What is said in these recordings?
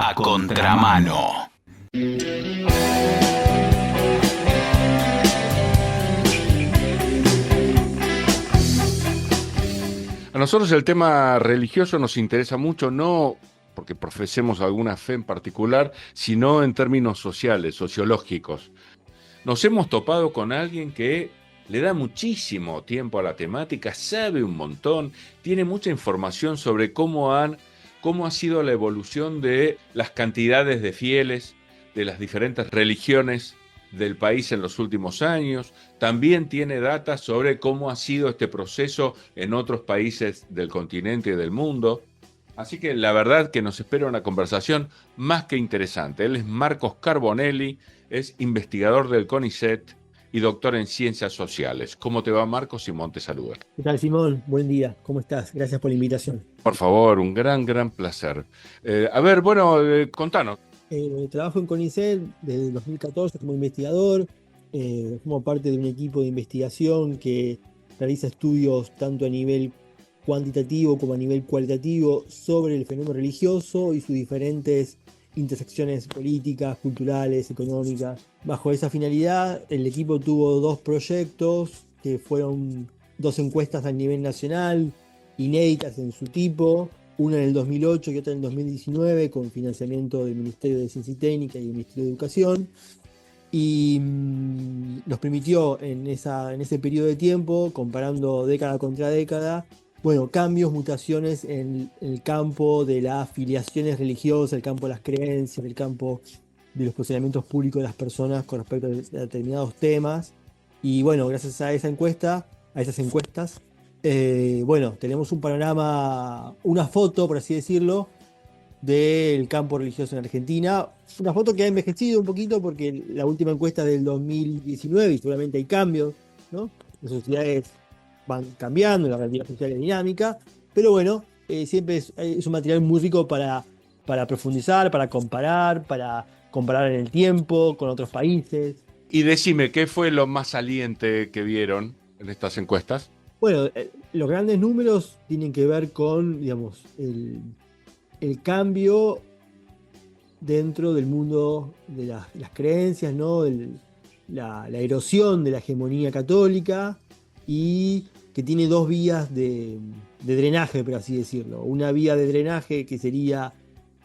A contramano. A nosotros el tema religioso nos interesa mucho, no porque profesemos alguna fe en particular, sino en términos sociales, sociológicos. Nos hemos topado con alguien que le da muchísimo tiempo a la temática, sabe un montón, tiene mucha información sobre cómo ha sido la evolución de las cantidades de fieles de las diferentes religiones del país en los últimos años. También tiene datos sobre cómo ha sido este proceso en otros países del continente y del mundo. Así que la verdad que nos espera una conversación más que interesante. Él es Marcos Carbonelli, es investigador del CONICET y doctor en ciencias sociales. ¿Cómo te va, Marcos? Simón te saluda. ¿Qué tal, Simón? Buen día. ¿Cómo estás? Gracias por la invitación. Por favor, un gran placer. Contanos. Trabajo en CONICET desde el 2014 como investigador. Formo parte de un equipo de investigación que realiza estudios tanto a nivel cuantitativo como a nivel cualitativo sobre el fenómeno religioso y sus diferentes intersecciones políticas, culturales, económicas. Bajo esa finalidad, el equipo tuvo dos proyectos que fueron dos encuestas a nivel nacional, inéditas en su tipo, una en el 2008 y otra en el 2019, con financiamiento del Ministerio de Ciencia y Técnica y del Ministerio de Educación. Y nos permitió en ese periodo de tiempo, comparando década contra década, cambios, mutaciones en el campo de las afiliaciones religiosas, el campo de las creencias, el campo de los posicionamientos públicos de las personas con respecto a determinados temas. Y gracias a esa encuesta, a esas encuestas, tenemos un panorama, una foto, por así decirlo, del campo religioso en Argentina. Una foto que ha envejecido un poquito porque la última encuesta es del 2019 y seguramente hay cambios, ¿no? Las sociedades van cambiando, la realidad social es dinámica, pero siempre es un material muy rico para profundizar, para comparar en el tiempo con otros países. Y decime, ¿qué fue lo más saliente que vieron en estas encuestas? Los grandes números tienen que ver con, digamos, el cambio dentro del mundo de las creencias, ¿no? La erosión de la hegemonía católica, y que tiene dos vías de drenaje, por así decirlo. Una vía de drenaje que sería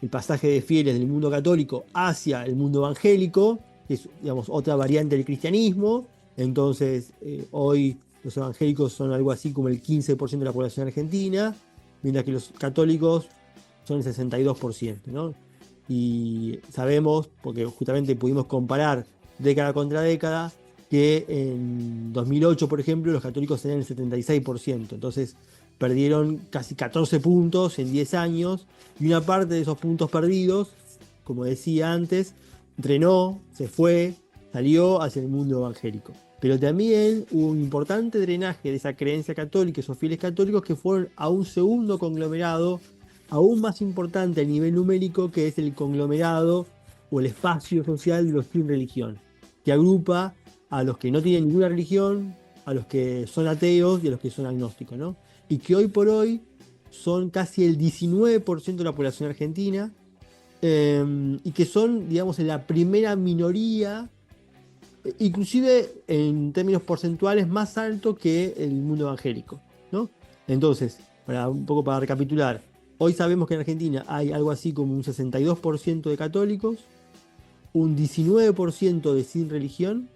el pasaje de fieles del mundo católico hacia el mundo evangélico, que es, digamos, otra variante del cristianismo. Entonces, hoy los evangélicos son algo así como el 15% de la población argentina, mientras que los católicos son el 62%, ¿no? Y sabemos, porque justamente pudimos comparar década contra década, que en 2008, por ejemplo, los católicos tenían el 76%. Entonces perdieron casi 14 puntos en 10 años, y una parte de esos puntos perdidos, como decía antes, drenó, se fue, salió hacia el mundo evangélico. Pero también hubo un importante drenaje de esa creencia católica, esos fieles católicos que fueron a un segundo conglomerado aún más importante a nivel numérico, que es el conglomerado o el espacio social de los sin religión, que agrupa a los que no tienen ninguna religión, a los que son ateos y a los que son agnósticos, ¿no? Y que hoy por hoy son casi el 19% de la población argentina, y que son, digamos, la primera minoría, inclusive en términos porcentuales más alto que el mundo evangélico, ¿no? Entonces, un poco para recapitular, hoy sabemos que en Argentina hay algo así como un 62% de católicos, un 19% de sin religión,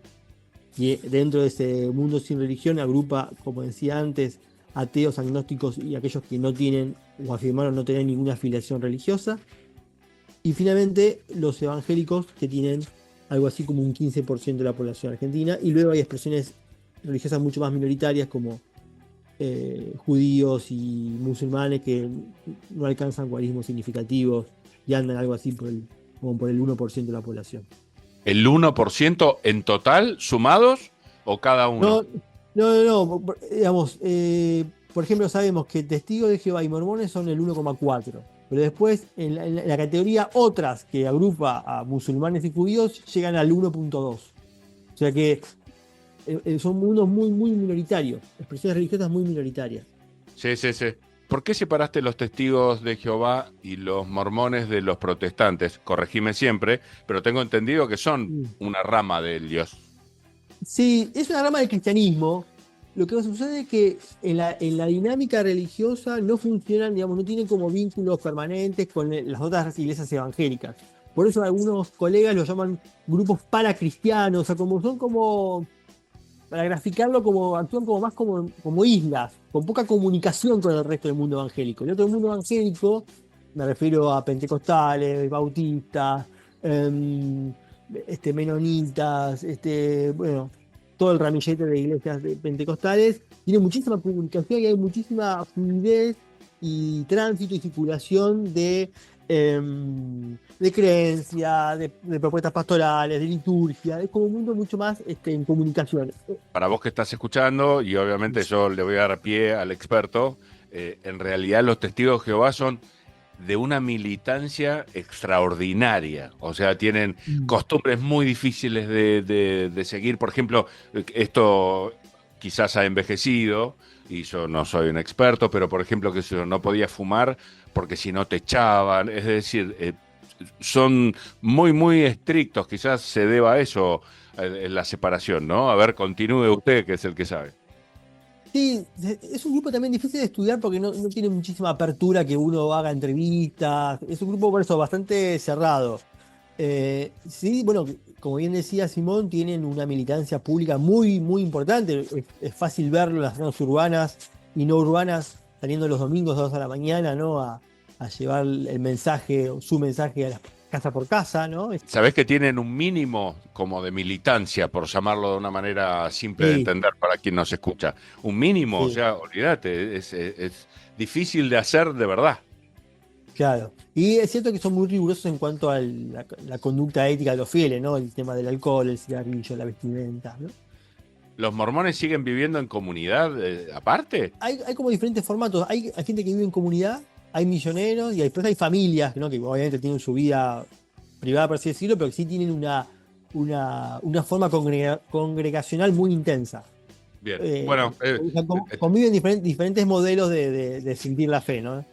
y dentro de ese mundo sin religión agrupa, como decía antes, ateos, agnósticos y aquellos que no tienen o afirmaron no tener ninguna afiliación religiosa. Y finalmente los evangélicos, que tienen algo así como un 15% de la población argentina. Y luego hay expresiones religiosas mucho más minoritarias como judíos y musulmanes, que no alcanzan guarismos significativos y andan algo así como por el 1% de la población. ¿El 1% en total, sumados, o cada uno? No. Digamos, por ejemplo, sabemos que testigos de Jehová y mormones son el 1,4%. Pero después, en la categoría otras, que agrupa a musulmanes y judíos, llegan al 1,2%. O sea que son mundos muy, muy minoritarios, expresiones religiosas muy minoritarias. Sí. ¿Por qué separaste los testigos de Jehová y los mormones de los protestantes? Corregime siempre, pero tengo entendido que son una rama del Dios. Sí, es una rama del cristianismo. Lo que sucede es que en la dinámica religiosa no funcionan, digamos, no tienen como vínculos permanentes con las otras iglesias evangélicas. Por eso algunos colegas lo llaman grupos paracristianos, o sea, como son como, para graficarlo, como actúan como más como islas, con poca comunicación con el resto del mundo evangélico. El otro mundo evangélico, me refiero a pentecostales, bautistas, menonitas, bueno, todo el ramillete de iglesias pentecostales, tiene muchísima comunicación y hay muchísima fluidez y tránsito y circulación de creencia, de propuestas pastorales, de liturgia. Es como un mundo mucho más en comunicación. Para vos que estás escuchando, y obviamente yo le voy a dar pie al experto, en realidad los testigos de Jehová son de una militancia extraordinaria. O sea, tienen costumbres muy difíciles de seguir. Por ejemplo, esto quizás ha envejecido, y yo no soy un experto, pero por ejemplo que yo no podía fumar porque si no te echaban. Es decir, son muy, muy estrictos. Quizás se deba a eso, la separación, ¿no? A ver, continúe usted, que es el que sabe. Sí, es un grupo también difícil de estudiar porque no tiene muchísima apertura que uno haga entrevistas. Es un grupo por eso bastante cerrado. Sí, bueno, como bien decía Simón, tienen una militancia pública muy, muy importante. Es fácil verlo en las zonas urbanas y no urbanas, saliendo los domingos 2 de la mañana, ¿no? A llevar el mensaje, o su mensaje a la casa por casa, ¿no? Sabés que tienen un mínimo como de militancia, por llamarlo de una manera simple de Sí, entender para quien nos escucha. Un mínimo, o sí. sea, olvídate, es difícil de hacer de verdad. Claro. Y es cierto que son muy rigurosos en cuanto a la conducta ética de los fieles, ¿no? El tema del alcohol, el cigarrillo, la vestimenta, ¿no? ¿Los mormones siguen viviendo en comunidad aparte? Hay como diferentes formatos. Hay gente que vive en comunidad, hay misioneros y después hay familias, ¿no? Que obviamente tienen su vida privada, por así decirlo, pero que sí tienen una forma congregacional muy intensa. Bien, Eh, bueno, o sea, conviven diferentes modelos de sentir la fe, ¿no?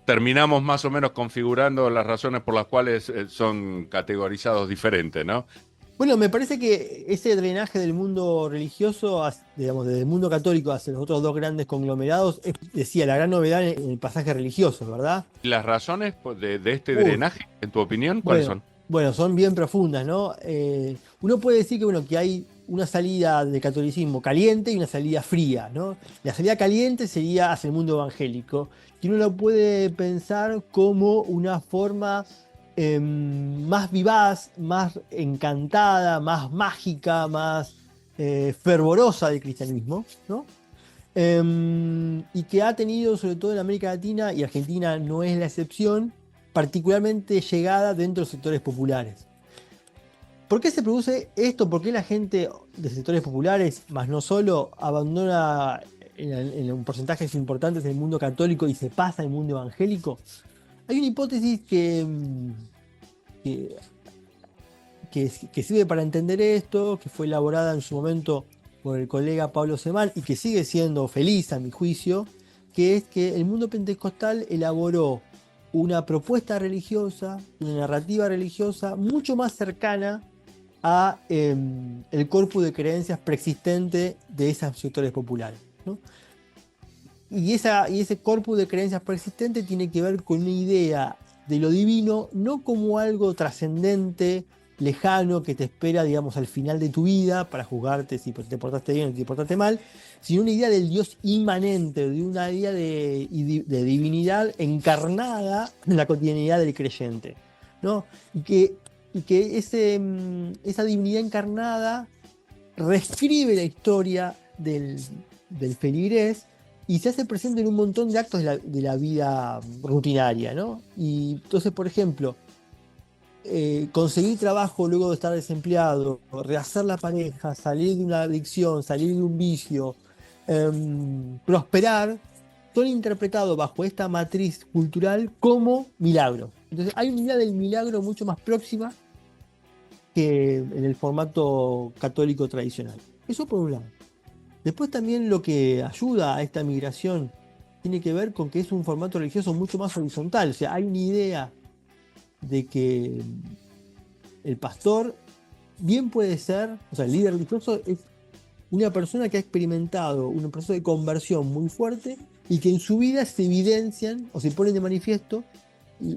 terminamos más o menos configurando las razones por las cuales son categorizados diferentes, ¿no? Bueno, me parece que ese drenaje del mundo religioso, digamos, desde el mundo católico hacia los otros dos grandes conglomerados, decía, la gran novedad en el pasaje religioso, ¿verdad? ¿Y las razones de este Uf, drenaje, en tu opinión, cuáles bueno, son? bueno, son bien profundas, ¿no? Uno puede decir que, bueno, que hay una salida del catolicismo caliente y una salida fría, ¿no? La salida caliente sería hacia el mundo evangélico, que uno lo puede pensar como una forma más vivaz, más encantada, más mágica, más fervorosa del cristianismo, ¿no? Y que ha tenido, sobre todo en América Latina, y Argentina no es la excepción, particularmente llegada dentro de los sectores populares. ¿Por qué se produce esto? ¿Por qué la gente de sectores populares, más no solo, abandona en un porcentaje importante el mundo católico y se pasa al mundo evangélico? Hay una hipótesis que, que sirve para entender esto, que fue elaborada en su momento por el colega Pablo Semán y que sigue siendo feliz a mi juicio, que es que el mundo pentecostal elaboró una propuesta religiosa, una narrativa religiosa mucho más cercana a el corpus de creencias preexistente de esos sectores populares, ¿no? Y ese corpus de creencias persistente tiene que ver con una idea de lo divino, no como algo trascendente, lejano, que te espera, digamos, al final de tu vida para juzgarte si te portaste bien o te portaste mal, sino una idea del Dios inmanente, de una idea de divinidad encarnada en la cotidianidad del creyente, ¿no? Y que esa divinidad encarnada reescribe la historia del feligrés y se hace presente en un montón de actos de la vida rutinaria, ¿no? Y entonces, por ejemplo, conseguir trabajo luego de estar desempleado, rehacer la pareja, salir de una adicción, salir de un vicio, prosperar, son interpretados bajo esta matriz cultural como milagro. Entonces hay una idea del milagro mucho más próxima que en el formato católico tradicional. Eso por un lado. Después también lo que ayuda a esta migración tiene que ver con que es un formato religioso mucho más horizontal. O sea, hay una idea de que el pastor bien puede ser, o sea, el líder religioso es una persona que ha experimentado un proceso de conversión muy fuerte y que en su vida se evidencian o se ponen de manifiesto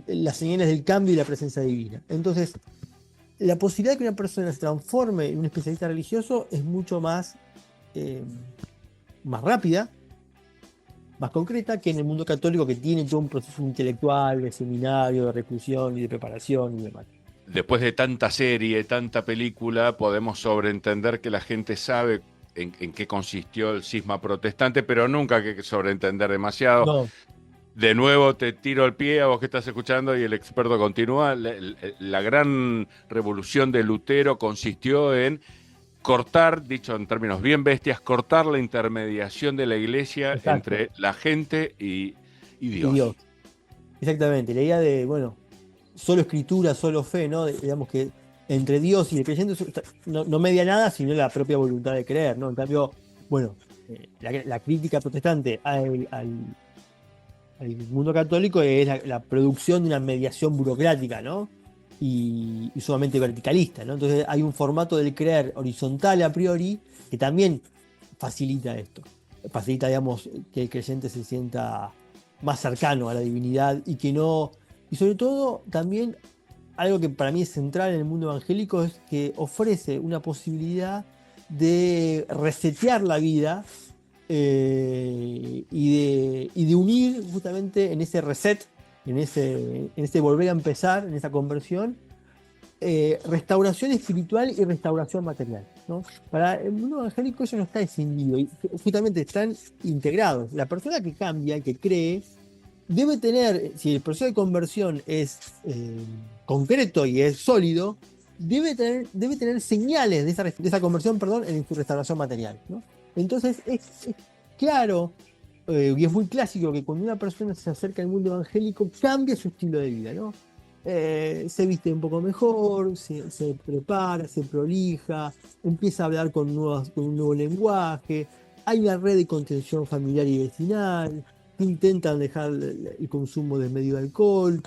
las señales del cambio y la presencia divina. Entonces, la posibilidad de que una persona se transforme en un especialista religioso es mucho más rápida, más concreta que en el mundo católico, que tiene todo un proceso intelectual, de seminario, de reclusión y de preparación y demás. Después de tanta serie, tanta película, podemos sobreentender que la gente sabe en qué consistió el cisma protestante, pero nunca hay que sobreentender demasiado. No, De nuevo te tiro el pie a vos que estás escuchando y el experto continúa. La gran revolución de Lutero consistió en cortar, dicho en términos bien bestias, cortar la intermediación de la iglesia exacto. entre la gente y Y Dios. Dios. Exactamente. La idea de, bueno, solo escritura, solo fe, ¿no? Digamos que entre Dios y el creyente no media nada, sino la propia voluntad de creer, ¿no? En cambio, bueno, la crítica protestante al mundo católico es la producción de una mediación burocrática, ¿no? Y sumamente verticalista, ¿no? Entonces hay un formato del creer horizontal a priori que también facilita esto. Facilita, digamos, que el creyente se sienta más cercano a la divinidad y que no. Y sobre todo, también algo que para mí es central en el mundo evangélico es que ofrece una posibilidad de resetear la vida y de unir justamente en ese reset, en ese volver a empezar, en esa conversión, restauración espiritual y restauración material, ¿no? Para el mundo evangélico eso no está escindido, y justamente están integrados. La persona que cambia, que cree, debe tener, si el proceso de conversión es concreto y es sólido, debe tener señales de esa conversión, perdón, en su restauración material, ¿no? Entonces es claro, y es muy clásico que cuando una persona se acerca al mundo evangélico cambia su estilo de vida, ¿no? Se viste un poco mejor, se prepara, se prolija, empieza a hablar con un nuevo lenguaje, hay una red de contención familiar y vecinal, intentan dejar el consumo de medio de alcohol,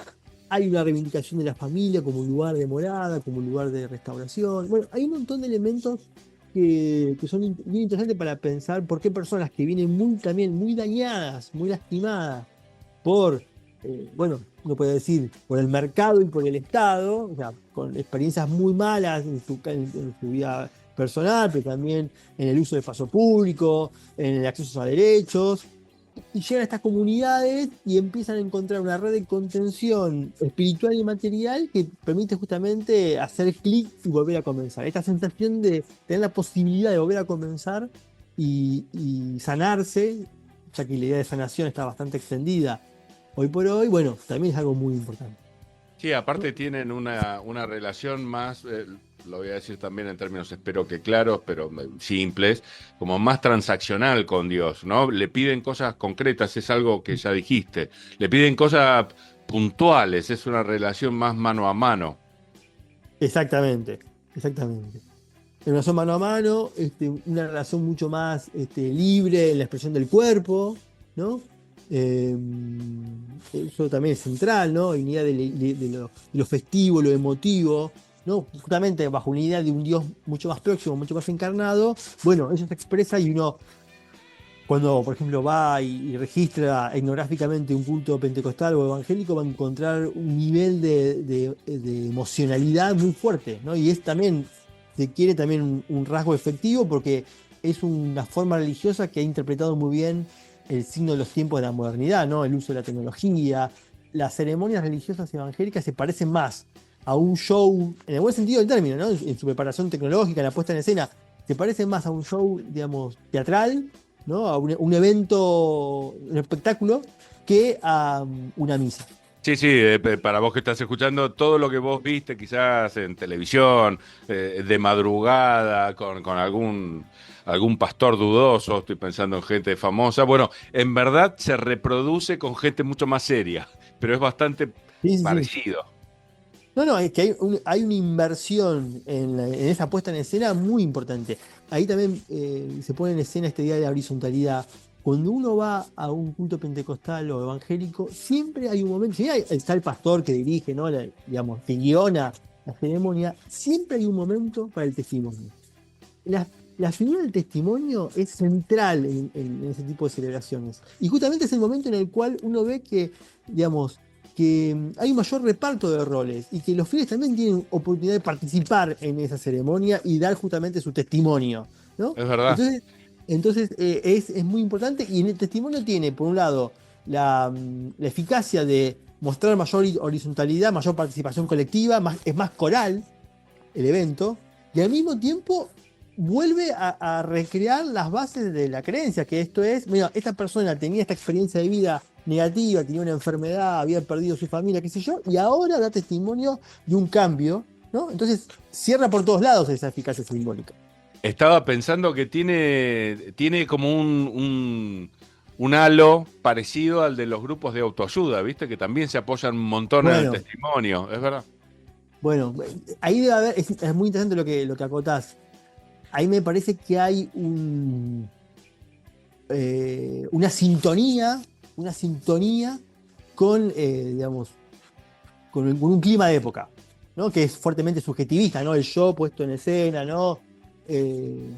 hay una reivindicación de la familia como un lugar de morada, como un lugar de restauración. Bueno, hay un montón de elementos que son bien interesantes para pensar por qué personas que vienen también muy dañadas, muy lastimadas por, bueno, uno puede decir, por el mercado y por el Estado, o sea, con experiencias muy malas en su vida personal, pero también en el uso de espacio público, en el acceso a derechos, y llegan a estas comunidades y empiezan a encontrar una red de contención espiritual y material que permite justamente hacer clic y volver a comenzar. Esta sensación de tener la posibilidad de volver a comenzar y sanarse, ya que la idea de sanación está bastante extendida hoy por hoy, bueno, también es algo muy importante. Sí, aparte tienen una relación más, lo voy a decir también en términos, espero que claros, pero simples, como más transaccional con Dios, ¿no? Le piden cosas concretas, es algo que ya dijiste. Le piden cosas puntuales, es una relación más mano a mano. Exactamente, exactamente. Una relación mano a mano, una relación mucho más libre en la expresión del cuerpo, ¿no? Eh, Eso también es central, ¿no? Hay una idea de lo festivo, lo emotivo, ¿no? Justamente bajo una idea de un Dios mucho más próximo, mucho más encarnado. Bueno, eso se expresa y uno, cuando, por ejemplo, va y registra etnográficamente un culto pentecostal o evangélico, va a encontrar un nivel de emocionalidad muy fuerte, ¿no? Y es también, se quiere también un rasgo efectivo porque es una forma religiosa que ha interpretado muy bien el signo de los tiempos de la modernidad, ¿no? El uso de la tecnología. Las ceremonias religiosas evangélicas se parecen más a un show, en el buen sentido del término, ¿no? En su preparación tecnológica, en la puesta en escena, se parecen más a un show, digamos, teatral, ¿no? A un evento, un espectáculo, que a una misa. Sí, sí, para vos que estás escuchando, todo lo que vos viste quizás en televisión, de madrugada, con algún pastor dudoso, estoy pensando en gente famosa, bueno, en verdad se reproduce con gente mucho más seria, pero es bastante Sí, sí, sí. parecido. No, no, es que hay una inversión en esa puesta en escena muy importante. Ahí también se pone en escena esta idea de la horizontalidad. cuando uno va a un culto pentecostal o evangélico, siempre hay un momento, si está el pastor que dirige, ¿no? Digamos, que guiona la ceremonia, siempre hay un momento para el testimonio. La figura del testimonio es central en ese tipo de celebraciones. Y justamente es el momento en el cual uno ve que, digamos, que hay un mayor reparto de roles y que los fieles también tienen oportunidad de participar en esa ceremonia y dar justamente su testimonio, ¿no? Es verdad. Entonces es muy importante, y en el testimonio tiene, por un lado, la eficacia de mostrar mayor horizontalidad, mayor participación colectiva, es más coral el evento, y al mismo tiempo vuelve a recrear las bases de la creencia, que esto es, mira, esta persona tenía esta experiencia de vida negativa, tenía una enfermedad, había perdido su familia, qué sé yo, y ahora da testimonio de un cambio, ¿no? Entonces cierra por todos lados esa eficacia simbólica. Estaba pensando que tiene como un halo parecido al de los grupos de autoayuda, ¿viste? Que también se apoyan un montón en el Bueno, testimonio, es verdad. bueno, ahí debe haber, es muy interesante lo que acotás. Ahí me parece que hay una sintonía con, digamos, con un clima de época, ¿no? Que es fuertemente subjetivista, ¿no? El yo puesto en escena, ¿no? Eh,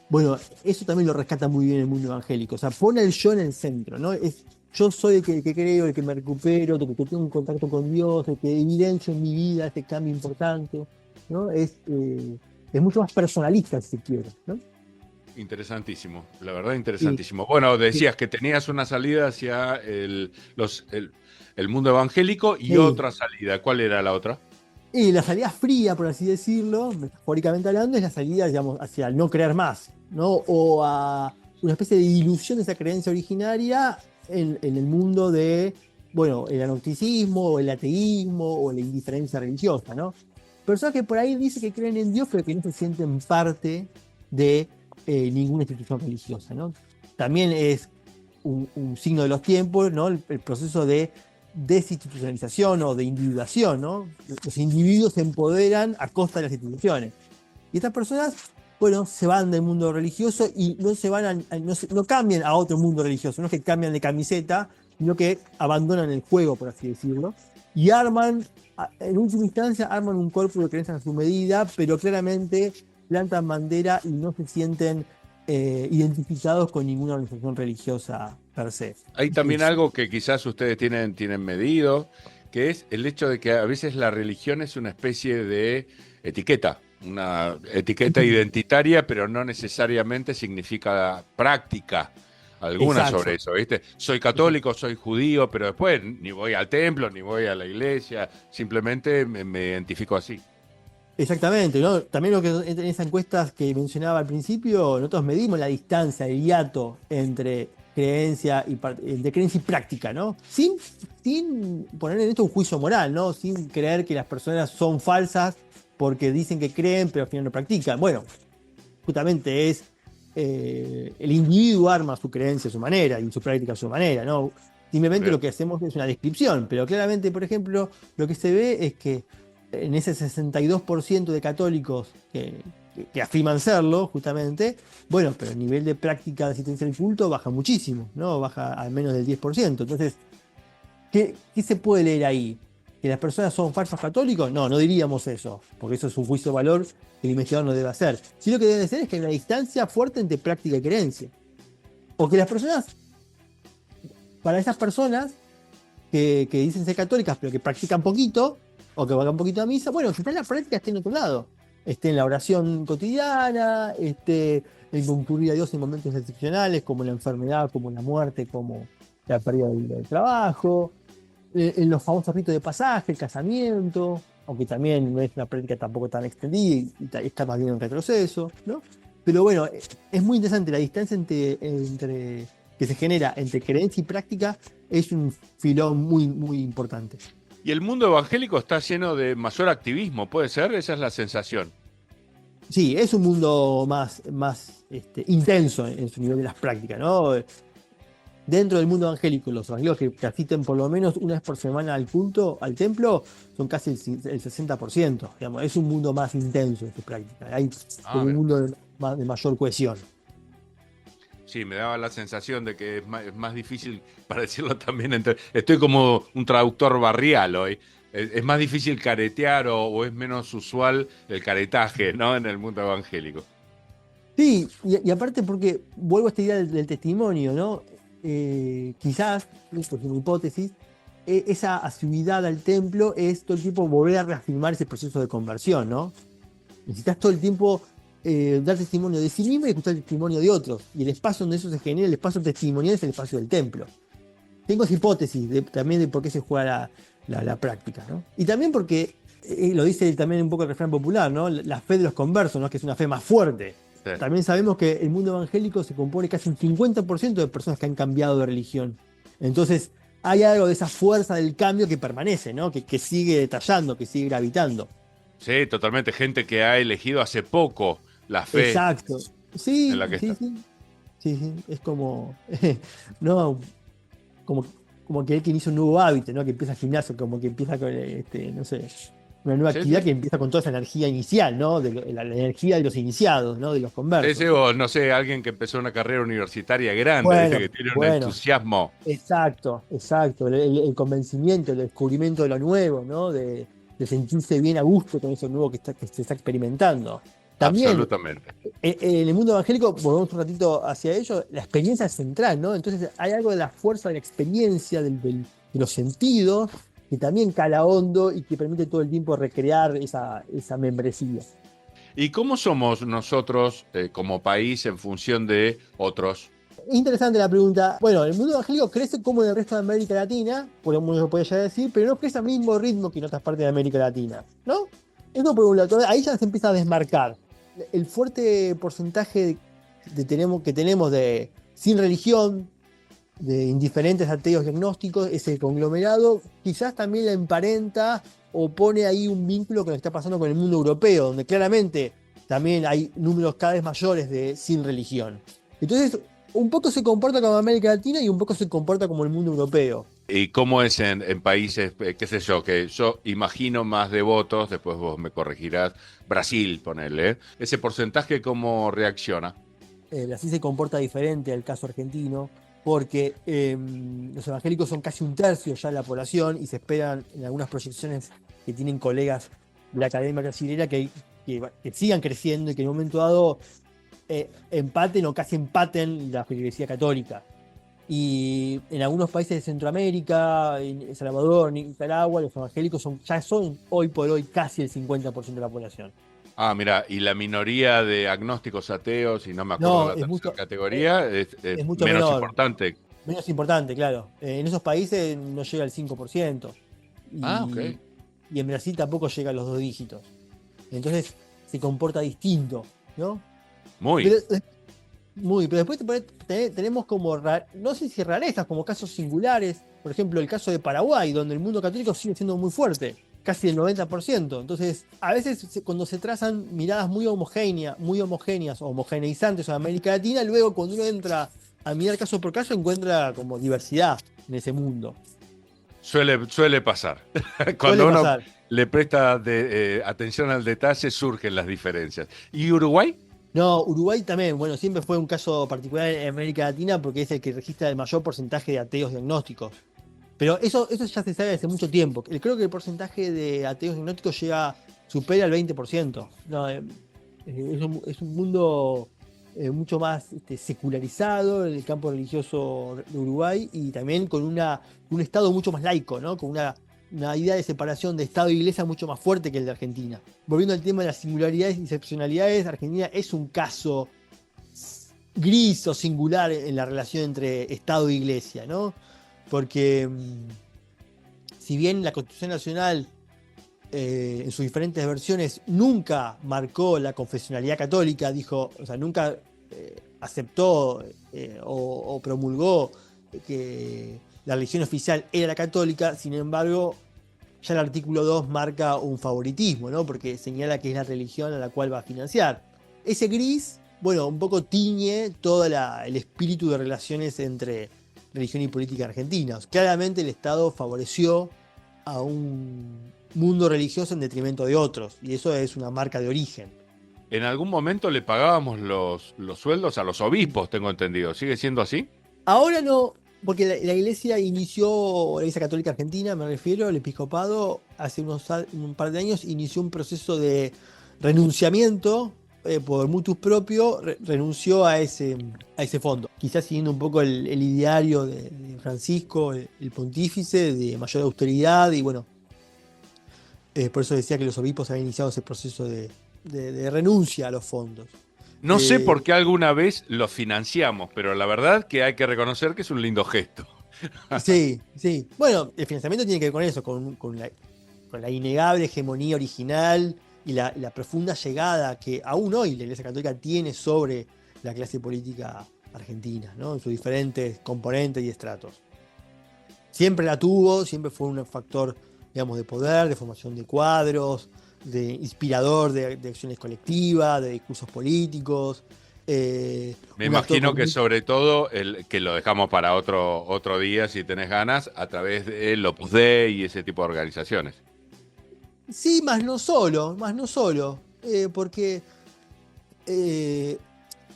bueno, eso también lo rescata muy bien el mundo evangélico. O sea, pone el yo en el centro, ¿no? Yo soy el que creo, el que me recupero, el que tengo un contacto con Dios, el que evidencio en mi vida este cambio importante, ¿no? Es mucho más personalista, si se quiere, ¿no? Interesantísimo, la verdad Y, interesantísimo. Bueno, y- decías que tenías una salida hacia el mundo evangélico y sí. otra salida. ¿Cuál era la otra? Y la salida fría, por así decirlo, metafóricamente hablando, es la salida, digamos, hacia el no creer más, ¿no? O a una especie de dilución de esa creencia originaria en el mundo de, bueno, el agnosticismo, o el ateísmo, o la indiferencia religiosa, ¿no? Personas que por ahí dicen que creen en Dios, pero que no se sienten parte de ninguna institución religiosa, ¿no? También es un signo de los tiempos, ¿no? El proceso de desinstitucionalización o de individuación, ¿no? Los individuos se empoderan a costa de las instituciones. Y estas personas, bueno, se van del mundo religioso y no se van no cambian a otro mundo religioso, no es que cambian de camiseta, sino que abandonan el juego, por así decirlo, y arman, en última instancia, arman un cuerpo de creencias a su medida, pero claramente plantan bandera y no se sienten identificados con ninguna organización religiosa per se. Hay también algo que quizás ustedes tienen medido, que es el hecho de que a veces la religión es una especie de etiqueta, una etiqueta identitaria, pero no necesariamente significa práctica alguna sobre Exacto. eso, ¿viste? Soy católico, soy judío, pero después ni voy al templo, ni voy a la iglesia, simplemente me identifico así. Exactamente, ¿no? También lo que en esas encuestas que mencionaba al principio, nosotros medimos la distancia, el hiato entre de creencia y práctica, ¿no? Sin poner en esto un juicio moral, ¿no? Sin creer que las personas son falsas porque dicen que creen, pero al final no practican. Bueno, justamente es el individuo arma su creencia a su manera y su práctica a su manera, ¿no? Simplemente lo Bien. que hacemos es una descripción, pero claramente, por ejemplo, lo que se ve es que en ese 62% de católicos que afirman serlo, justamente, bueno, pero el nivel de práctica de asistencia al culto baja muchísimo, ¿no? Baja al menos del 10%. Entonces, ¿qué se puede leer ahí? ¿Que las personas son falsos católicos? No, no diríamos eso, porque eso es un juicio de valor que el investigador no debe hacer. Sí, lo que debe ser es que hay una distancia fuerte entre práctica y creencia. O que las personas, para esas personas que dicen ser católicas, pero que practican poquito, o que van un poquito a misa, bueno, que está en la práctica, esté en otro lado. Esté en la oración cotidiana, esté en concurrir a Dios en momentos excepcionales, como la enfermedad, como la muerte, como la pérdida del trabajo, en los famosos ritos de pasaje, el casamiento, aunque también no es una práctica tampoco tan extendida y está más bien en retroceso, ¿no? Pero bueno, es muy interesante la distancia que se genera entre creencia y práctica, es un filón muy, muy importante. Y el mundo evangélico está lleno de mayor activismo, ¿puede ser? Esa es la sensación. Sí, es un mundo más intenso en su nivel de las prácticas, ¿no? Dentro del mundo evangélico, los evangélicos que asisten por lo menos una vez por semana al culto, al templo, son casi el 60%. Digamos, es un mundo más intenso en su práctica. Hay Ah, como un mira. mundo de mayor cohesión. sí, me daba la sensación de que es más difícil, para decirlo también, estoy como un traductor barrial hoy. Es más difícil caretear o es menos usual el caretaje, ¿no? En el mundo evangélico. Sí, y aparte porque vuelvo a esta idea del testimonio, ¿no? Quizás, esto es una hipótesis, esa asiduidad al templo es todo el tiempo volver a reafirmar ese proceso de conversión, ¿no? Necesitas todo el tiempo dar testimonio de sí mismo y escuchar el testimonio de otros. Y el espacio donde eso se genera, el espacio testimonial, es el espacio del templo. Tengo esa hipótesis también de por qué se juega la práctica, ¿no? Y también porque, lo dice también un poco el refrán popular, ¿no? La fe de los conversos, ¿no? Que es una fe más fuerte. Sí. También sabemos que el mundo evangélico se compone casi un 50% de personas que han cambiado de religión. Entonces, hay algo de esa fuerza del cambio que permanece, ¿no? Que sigue detallando, que sigue gravitando. Sí, totalmente. Gente que ha elegido hace poco la fe Exacto. en Sí, la que sí, está. sí. Sí, sí. Es como, no, como, como aquel que inicia un nuevo hábito, ¿no? Que empieza el gimnasio, como que empieza con, no sé, una nueva Sí, actividad sí. que empieza con toda esa energía inicial, ¿no? La energía de los iniciados, ¿no? De los conversos. Ese o, no sé, alguien que empezó una carrera universitaria grande, ¿viste? Bueno, Que tiene un bueno. entusiasmo Exacto, exacto. El convencimiento, el descubrimiento de lo nuevo, ¿no? De sentirse bien a gusto con eso nuevo que se está experimentando. También, absolutamente. en el mundo evangélico, volvemos un ratito hacia ello, la experiencia es central, ¿no? Entonces hay algo de la fuerza de la experiencia, de los sentidos, que también cala hondo y que permite todo el tiempo recrear esa membresía. ¿Y cómo somos nosotros como país en función de otros? Interesante la pregunta. Bueno, el mundo evangélico crece como en el resto de América Latina, por uno lo puede llegar a decir, pero no crece al mismo ritmo que en otras partes de América Latina, ¿no? Eso por un lado. Ahí ya se empieza a desmarcar. El fuerte porcentaje que tenemos de sin religión, de indiferentes ateos y agnósticos, ese conglomerado, quizás también la emparenta o pone ahí un vínculo con lo que está pasando con el mundo europeo, donde claramente también hay números cada vez mayores de sin religión. Entonces, un poco se comporta como América Latina y un poco se comporta como el mundo europeo. ¿Y cómo es en países, qué sé yo, que yo imagino más devotos, después vos me corregirás, Brasil, ponele, ¿eh? Ese porcentaje, ¿cómo reacciona? Así se comporta diferente al caso argentino, porque los evangélicos son casi un tercio ya de la población y se esperan en algunas proyecciones que tienen colegas de la academia brasilera que sigan creciendo y que en un momento dado empaten o casi empaten la feligresía católica. Y en algunos países de Centroamérica, en El Salvador, Nicaragua, los evangélicos ya son hoy por hoy casi el 50% de la población. Ah, mira, y la minoría de agnósticos ateos, y no me acuerdo No, la tercera categoría, es es mucho menos menor. importante. Menos importante, claro. En esos países no llega al 5%. Ah, ok. Y en Brasil tampoco llega a los 2 dígitos. Entonces se comporta distinto, ¿no? Muy. Pero, pero después tenemos como, no sé si rarezas, como casos singulares. Por ejemplo, el caso de Paraguay, donde el mundo católico sigue siendo muy fuerte, casi el 90%. Entonces, a veces cuando se trazan miradas muy homogéneas o homogeneizantes a América Latina, luego cuando uno entra a mirar caso por caso, encuentra como diversidad en ese mundo. Suele pasar. Suele Cuando uno pasar. le presta atención al detalle, surgen las diferencias. ¿Y Uruguay? No, Uruguay también, bueno, siempre fue un caso particular en América Latina porque es el que registra el mayor porcentaje de ateos diagnósticos. Pero eso ya se sabe hace mucho tiempo. Creo que el porcentaje de ateos diagnósticos supera el 20%. No, es un mundo mucho más secularizado en el campo religioso de Uruguay y también con un Estado mucho más laico, ¿no? Con una idea de separación de Estado e Iglesia mucho más fuerte que el de Argentina. Volviendo al tema de las singularidades y excepcionalidades, Argentina es un caso gris o singular en la relación entre Estado e Iglesia, ¿no? Porque si bien la Constitución Nacional en sus diferentes versiones nunca marcó la confesionalidad católica, nunca aceptó o promulgó que la religión oficial era la católica, sin embargo, ya el artículo 2 marca un favoritismo, ¿no? Porque señala que es la religión a la cual va a financiar. Ese gris, bueno, un poco tiñe todo el espíritu de relaciones entre religión y política argentina. Claramente el Estado favoreció a un mundo religioso en detrimento de otros, y eso es una marca de origen. en algún momento le pagábamos los sueldos a los obispos, tengo entendido. ¿Sigue siendo así? Ahora no, porque la iglesia inició, la Iglesia Católica Argentina, me refiero, el episcopado, hace un par de años inició un proceso de renunciamiento por mutuo propio, renunció a ese fondo. Quizás siguiendo un poco el ideario de Francisco, el pontífice, de mayor austeridad, y bueno, por eso decía que los obispos habían iniciado ese proceso de renuncia a los fondos. No sé por qué alguna vez lo financiamos, pero la verdad que hay que reconocer que es un lindo gesto. Sí, sí. Bueno, el financiamiento tiene que ver con eso, con la innegable hegemonía original y la profunda llegada que aún hoy la Iglesia Católica tiene sobre la clase política argentina, ¿no? En sus diferentes componentes y estratos. Siempre la tuvo, siempre fue un factor, digamos, de poder, de formación de cuadros, de inspirador de acciones colectivas, de discursos políticos. Me imagino que sobre todo, que lo dejamos para otro día, si tenés ganas, a través del Opus Dei y ese tipo de organizaciones. Sí, más no solo, porque,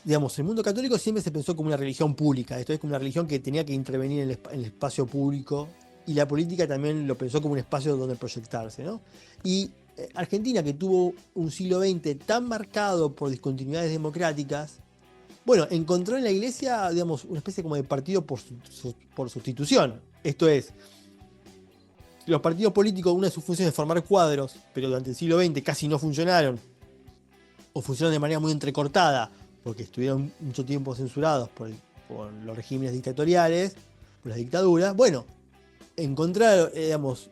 digamos, el mundo católico siempre se pensó como una religión pública, esto es como una religión que tenía que intervenir en el espacio público, y la política también lo pensó como un espacio donde proyectarse, ¿no? Y Argentina, que tuvo un siglo XX tan marcado por discontinuidades democráticas, bueno, encontró en la iglesia, digamos, una especie como de partido por sustitución. Esto es, los partidos políticos, una de sus funciones es formar cuadros, pero durante el siglo XX casi no funcionaron, o funcionaron de manera muy entrecortada, porque estuvieron mucho tiempo censurados por los regímenes dictatoriales, por las dictaduras. Bueno, encontrar, digamos,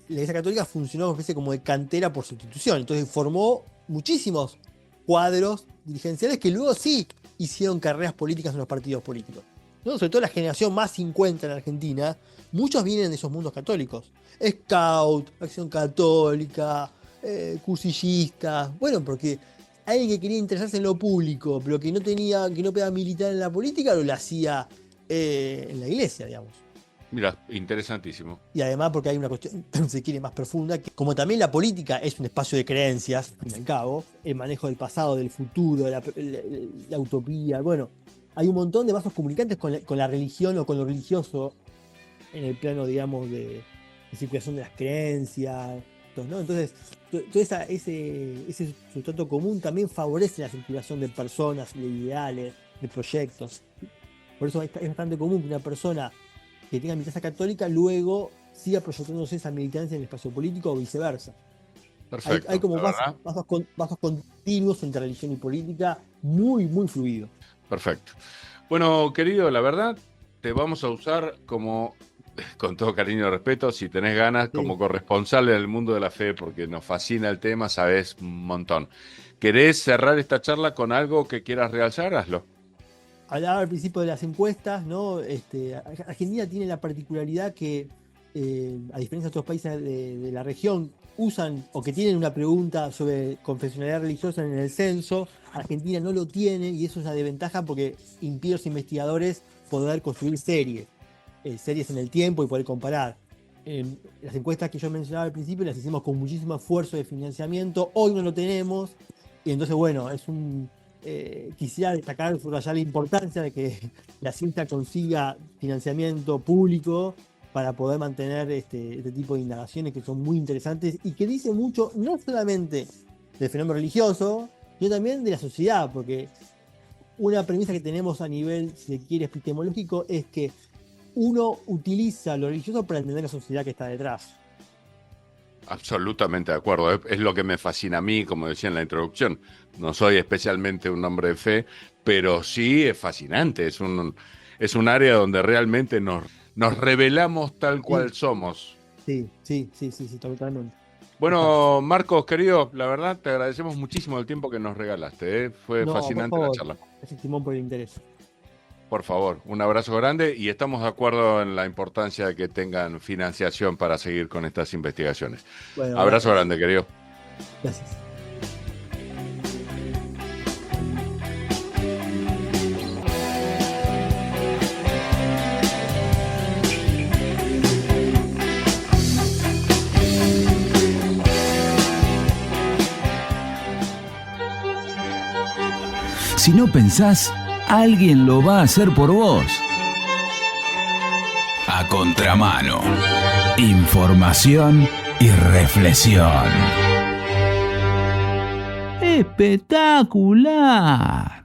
la Iglesia Católica funcionó como una especie como de cantera por sustitución. Entonces formó muchísimos cuadros dirigenciales que luego sí hicieron carreras políticas en los partidos políticos, ¿no? Sobre todo la generación más 50 en Argentina, muchos vienen de esos mundos católicos. Scout, Acción Católica, cursillistas. Bueno, porque alguien que quería interesarse en lo público, pero que no podía militar en la política, lo hacía en la iglesia, digamos. Mira, interesantísimo. Y además porque hay una cuestión, se quiere, más profunda, que como también la política es un espacio de creencias, al fin y al cabo, el manejo del pasado, del futuro, la utopía, bueno, hay un montón de vasos comunicantes con la religión o con lo religioso en el plano, digamos, de circulación de las creencias, ¿no? Entonces, todo ese sustrato común también favorece la circulación de personas, de ideales, de proyectos. Por eso es bastante común que una persona que tenga militancia católica luego siga proyectándose esa militancia en el espacio político o viceversa. Perfecto. Hay como vasos continuos entre religión y política muy, muy fluidos. Perfecto. Bueno, querido, la verdad, te vamos a usar como, con todo cariño y respeto, si tenés ganas, sí, como corresponsal en el mundo de la fe, porque nos fascina el tema, sabés un montón. ¿Querés cerrar esta charla con algo que quieras realzar? Hazlo. Hablaba al principio de las encuestas, ¿no? Argentina tiene la particularidad que, a diferencia de otros países de la región, usan o que tienen una pregunta sobre confesionalidad religiosa en el censo. Argentina no lo tiene y eso es una desventaja porque impide a los investigadores poder construir series en el tiempo y poder comparar. Las encuestas que yo mencionaba al principio las hicimos con muchísimo esfuerzo de financiamiento, hoy no lo tenemos, y entonces bueno, quisiera destacar, subrayar la importancia de que la ciencia consiga financiamiento público para poder mantener este tipo de indagaciones que son muy interesantes y que dicen mucho no solamente del fenómeno religioso, sino también de la sociedad, porque una premisa que tenemos a nivel, si se quiere, epistemológico, es que uno utiliza lo religioso para entender la sociedad que está detrás. Absolutamente de acuerdo. Es lo que me fascina a mí, como decía en la introducción. No soy especialmente un hombre de fe, pero sí es fascinante. Es un área donde realmente nos revelamos tal cual somos. Sí, totalmente. Bueno, Marcos, querido, la verdad te agradecemos muchísimo el tiempo que nos regalaste, ¿eh? Fue fascinante la charla. Gracias, Simón, por el interés. Por favor, un abrazo grande y estamos de acuerdo en la importancia de que tengan financiación para seguir con estas investigaciones. Bueno, abrazo grande, querido. Gracias. Si no pensás, alguien lo va a hacer por vos. A contramano. Información y reflexión. ¡Espectacular!